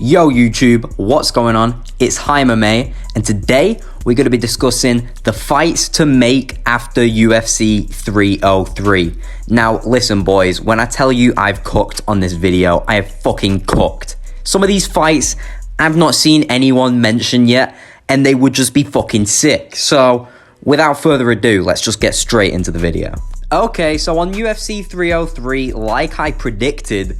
Yo YouTube, what's going on? It's Highmma, and today we're going to be discussing the fights to make after UFC 303. Now listen boys, when I tell you I've cooked on this video, I have fucking cooked. Some of these fights I've not seen anyone mention yet, and they would just be fucking sick. So without further ado, let's just get straight into the video. Okay, so on UFC 303, like I predicted,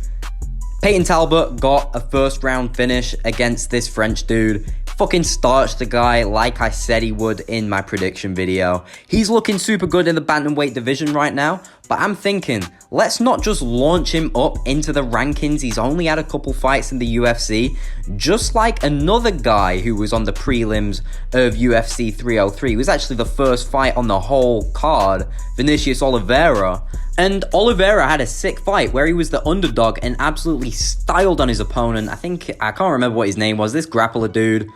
Peyton Talbot got a first round finish against this French dude. Fucking starched the guy like I said he would in my prediction video. He's looking super good in the bantamweight division right now, but I'm thinking, let's not just launch him up into the rankings. He's only had a couple fights in the UFC, just like another guy who was on the prelims of UFC 303. It was actually the first fight on the whole card, Vinicius Oliveira. And Oliveira had a sick fight where he was the underdog and absolutely styled on his opponent. I can't remember what his name was, this grappler dude.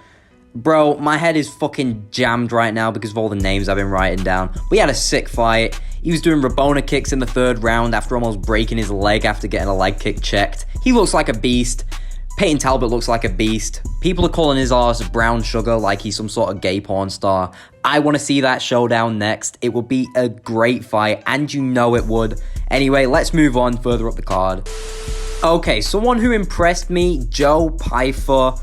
Bro, my head is fucking jammed right now because of all the names I've been writing down. We had a sick fight. He was doing Rabona kicks in the third round after almost breaking his leg after getting a leg kick checked. He looks like a beast. Peyton Talbot looks like a beast. People are calling his ass brown sugar like he's some sort of gay porn star. I want to see that showdown next. It will be a great fight, and you know it would. Anyway, let's move on further up the card. Okay, someone who impressed me, Joe Pyfer,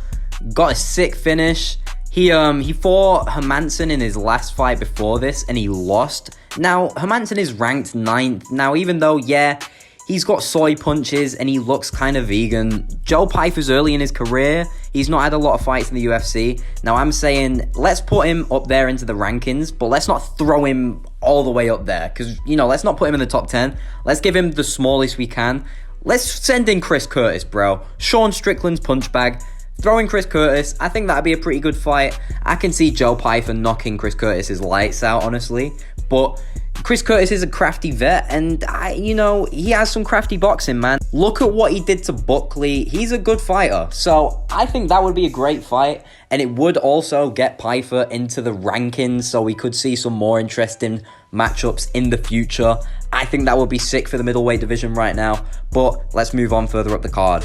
got a sick finish. He fought Hermansson in his last fight before this, and he lost. Now, Hermansson is ranked 9th. Now, even though, yeah, he's got soy punches and he looks kind of vegan, Joe Pyfer's early in his career. He's not had a lot of fights in the UFC. Now, I'm saying, let's put him up there into the rankings, but let's not throw him all the way up there. Because, you know, let's not put him in the top 10. Let's give him the smallest we can. Let's send in Chris Curtis, bro. Sean Strickland's punch bag. Throwing Chris Curtis, I think that'd be a pretty good fight. I can see Joe Pyfer knocking Chris Curtis's lights out, honestly. But Chris Curtis is a crafty vet, and he has some crafty boxing, man. Look at what he did to Buckley. He's a good fighter. So I think that would be a great fight, and it would also get Pyfer into the rankings, so we could see some more interesting matchups in the future. I think that would be sick for the middleweight division right now, but let's move on further up the card.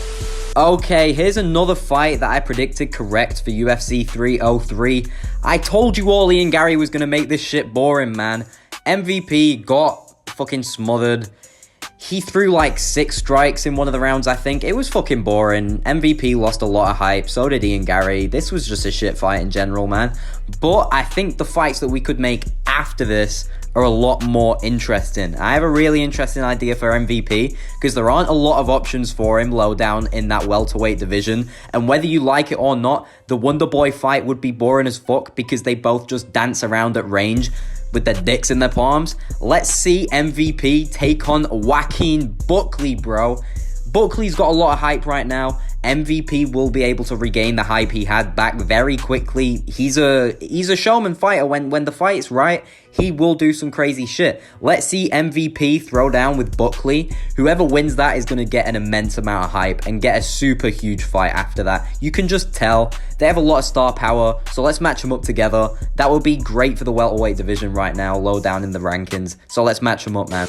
Okay, here's another fight that I predicted correct for UFC 303. I told you all Ian Garry was going to make this shit boring, man. MVP got fucking smothered. He threw like 6 strikes in one of the rounds, I think. It was fucking boring. MVP lost a lot of hype. So did Ian Garry. This was just a shit fight in general, man. But I think the fights that we could make after this are a lot more interesting. I have a really interesting idea for MVP because there aren't a lot of options for him low down in that welterweight division. And whether you like it or not, the Wonder Boy fight would be boring as fuck because they both just dance around at range with their dicks in their palms. Let's see MVP take on Joaquin Buckley, bro. Buckley's got a lot of hype right now. MVP will be able to regain the hype he had back very quickly. He's a showman fighter. When the fight's right, he will do some crazy shit. Let's see MVP throw down with Buckley. Whoever wins that is going to get an immense amount of hype and get a super huge fight after that. You can just tell they have a lot of star power, so let's match them up together. That would be great for the welterweight division right now, low down in the rankings. So let's match them up, man.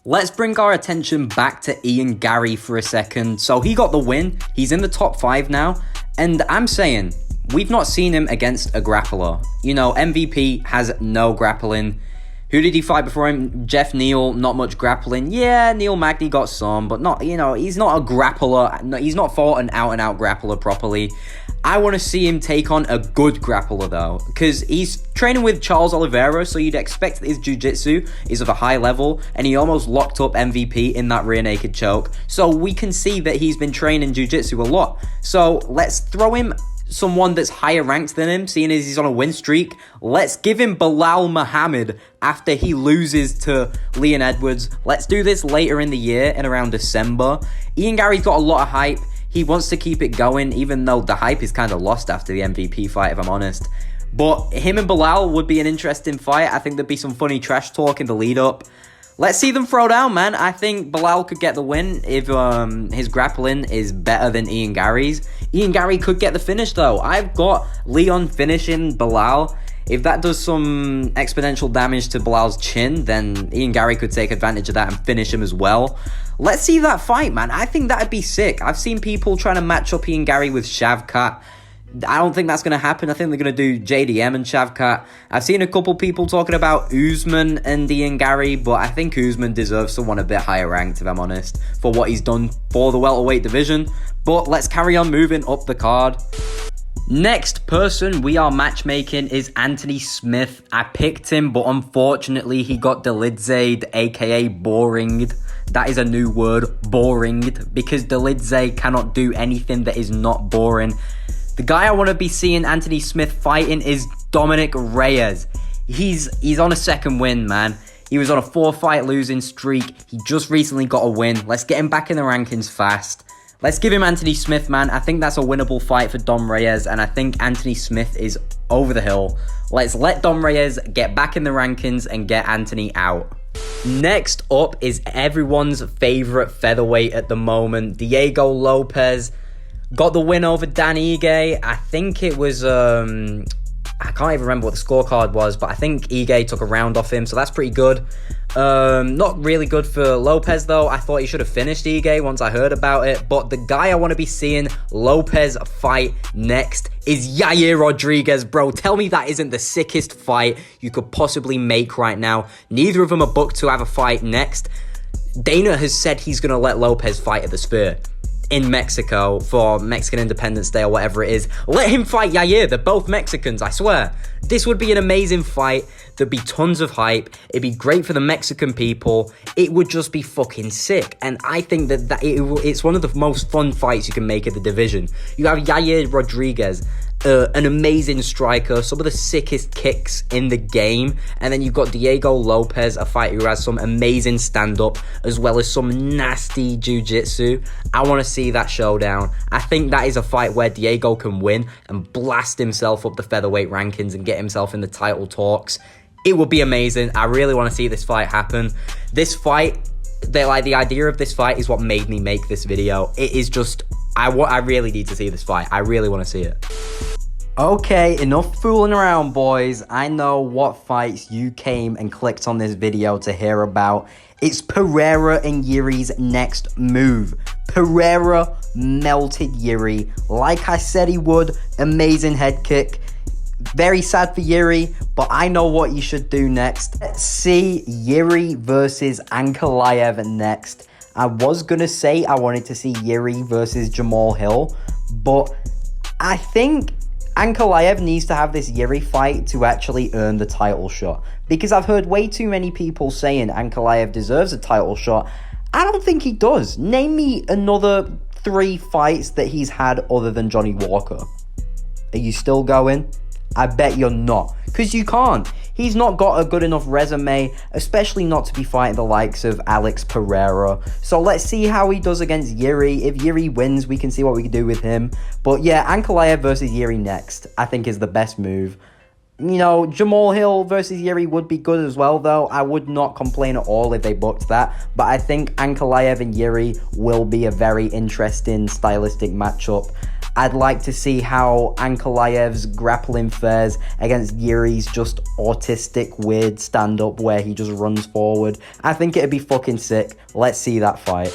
Let's bring our attention back to Ian Garry for a second. So he got the win. He's in the top 5 now. And I'm saying, we've not seen him against a grappler. You know, MVP has no grappling. Who did he fight before him? Jeff Neal, not much grappling. Yeah, Neil Magny got some, but not, he's not a grappler. No, he's not fought an out-and-out grappler properly. I want to see him take on a good grappler, though, because he's training with Charles Oliveira, so you'd expect that his jiu-jitsu is of a high level, and he almost locked up MVP in that rear naked choke. So we can see that he's been training jiu-jitsu a lot. So let's throw him someone that's higher ranked than him, seeing as he's on a win streak. Let's give him Bilal Muhammad after he loses to Leon Edwards. Let's do this later in the year, in around December. Ian Garry's got a lot of hype. He wants to keep it going, even though the hype is kind of lost after the MVP fight, if I'm honest. But him and Bilal would be an interesting fight. I think there'd be some funny trash talk in the lead up. Let's see them throw down, man. I think Bilal could get the win if his grappling is better than Ian Garry's. Ian Garry could get the finish, though. I've got Leon finishing Bilal. If that does some exponential damage to Bilal's chin, then Ian Garry could take advantage of that and finish him as well. Let's see that fight, man. I think that'd be sick. I've seen people trying to match up Ian Gary with Shavkat. I don't think that's going to happen. I think they're going to do JDM and Shavkat. I've seen a couple people talking about Usman and Ian Gary, but I think Usman deserves someone a bit higher ranked, if I'm honest, for what he's done for the welterweight division. But let's carry on moving up the card. Next person we are matchmaking is Anthony Smith. I picked him, but unfortunately he got delized, aka boringed. That is a new word, boringed, because delized cannot do anything that is not boring. The guy I want to be seeing Anthony Smith fighting is Dominic Reyes. He's on a second win, man. He was on a 4-fight losing streak. He just recently got a win. Let's get him back in the rankings fast. Let's give him Anthony Smith, man. I think that's a winnable fight for Dom Reyes, and I think Anthony Smith is over the hill. Let's let Dom Reyes get back in the rankings and get Anthony out. Next up is everyone's favorite featherweight at the moment, Diego Lopez. Got the win over Dan Ige. I think it was, I can't even remember what the scorecard was, but I think Ige took a round off him, so that's pretty good. Not really good for Lopez, though. I thought he should have finished Ige once I heard about it, but the guy I want to be seeing Lopez fight next is Yair Rodriguez, bro. Tell me that isn't the sickest fight you could possibly make right now. Neither of them are booked to have a fight next. Dana has said he's going to let Lopez fight at the Sphere in Mexico for Mexican Independence Day or whatever it is. Let him fight Yair. They're both Mexicans, I swear. This would be an amazing fight. There'd be tons of hype. It'd be great for the Mexican people. It would just be fucking sick. And I think that it's one of the most fun fights you can make at the division. You have Yair Rodriguez, an amazing striker, some of the sickest kicks in the game, and then you've got Diego Lopez, a fighter who has some amazing stand-up as well as some nasty jiu-jitsu. I want to see that showdown. I think that is a fight where Diego can win and blast himself up the featherweight rankings and get himself in the title talks. It would be amazing. I really want to see this fight happen. This fight, the idea of this fight is what made me make this video. It is just, I really need to see this fight. I really want to see it. Okay, enough fooling around, boys. I know what fights you came and clicked on this video to hear about. It's Pereira and Yuri's next move. Pereira melted Yuri like I said he would. Amazing head kick. Very sad for Yuri, but I know what you should do next. Let's see Yuri versus Ankalaev next. I was going to say I wanted to see Yuri versus Jamal Hill, but I think Ankalaev needs to have this Yuri fight to actually earn the title shot, because I've heard way too many people saying Ankalaev deserves a title shot. I don't think he does. Name me another 3 fights that he's had other than Johnny Walker. Are you still going? I bet you're not, because you can't. He's not got a good enough resume, especially not to be fighting the likes of Alex Pereira. So let's see how he does against Yuri. If Yuri wins, we can see what we can do with him. But yeah, Ankalaev versus Yuri next, I think is the best move. You know, Jamal Hill versus Yuri would be good as well, though. I would not complain at all if they booked that. But I think Ankalaev and Yuri will be a very interesting stylistic matchup. I'd like to see how Ankalaev's grappling fares against Yuri's just autistic, weird stand-up where he just runs forward. I think it'd be fucking sick. Let's see that fight.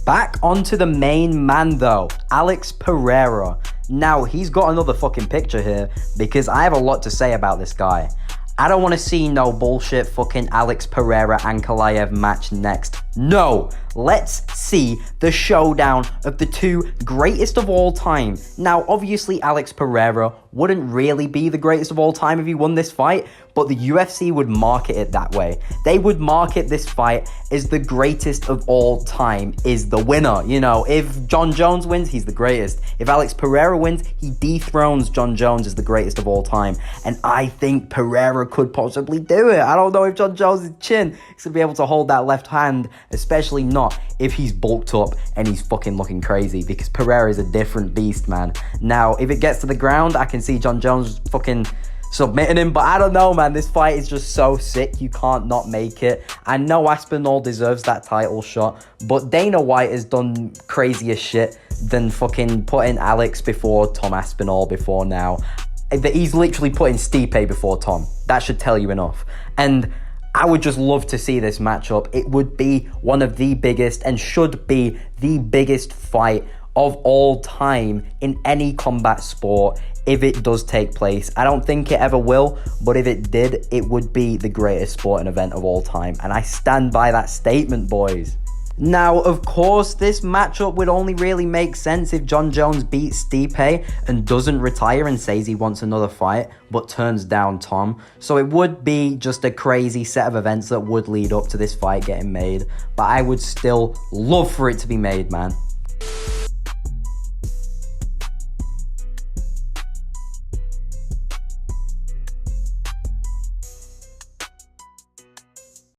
Back onto the main man, though. Alex Pereira. Now, he's got another fucking picture here because I have a lot to say about this guy. I don't want to see no bullshit fucking Alex Pereira-Ankalaev match next. No! Let's see the showdown of the 2 greatest of all time. Now, obviously, Alex Pereira wouldn't really be the greatest of all time if he won this fight, but the UFC would market it that way. They would market this fight as the greatest of all time is the winner. You know, if John Jones wins, he's the greatest. If Alex Pereira wins, he dethrones John Jones as the greatest of all time. And I think Pereira could possibly do it. I don't know if John Jones' chin is going to be able to hold that left hand, especially not if he's bulked up and he's fucking looking crazy, because Pereira is a different beast, man. Now, if it gets to the ground, I can see John Jones fucking submitting him, but I don't know, man. This fight is just so sick, you can't not make it. I know Aspinall deserves that title shot, but Dana White has done crazier shit than fucking putting Alex before Tom Aspinall before now. He's literally putting Stipe before Tom. That should tell you enough. And I would just love to see this matchup. It would be one of the biggest and should be the biggest fight of all time in any combat sport if it does take place. I don't think it ever will, but if it did, it would be the greatest sporting event of all time. And I stand by that statement, boys. Now, of course, this matchup would only really make sense if Jon Jones beats Stipe and doesn't retire and says he wants another fight, but turns down Tom. So it would be just a crazy set of events that would lead up to this fight getting made. But I would still love for it to be made, man.